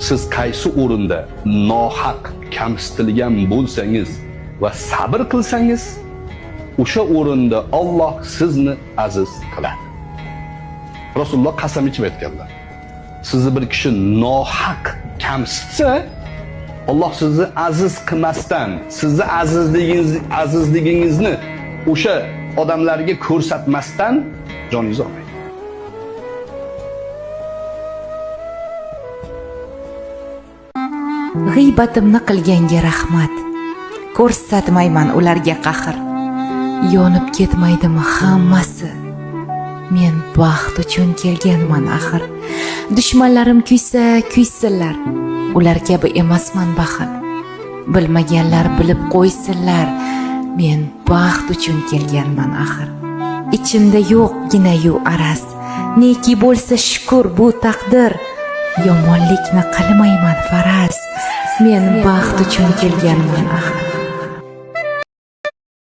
siz qaysi o'rinda nohaq kamsitilgan bo'lsangiz va sabr qilsangiz, o'sha o'rinda Alloh sizni aziz qiladi. Rasululloh qasam ichib aytganlar. Sizni bir kishi nohaq kamsitsa, Alloh sizni aziz qilmasdan, sizni azizligingizni o'sha odamlarga ko'rsatmasdan joningizni olmaydi. G'iybatimni qilganga rahmat, ko'rsatmayman ularga qahr. Yonib ketmaydimi hammasi? Men baxt uchun kelganman axir. Dushmanlarim kuysa, kuysinlar. Ular kabi emasman baxil. Bilmaganlar bilib qo'ysinlar. Men baxt uchun kelganman axir. Ichimda yo'qgina-yu araz. Neki bo'lsa shukr bu taqdir. Yomonlikni qilmayman faraz. Men baxt uchun kelganman axir.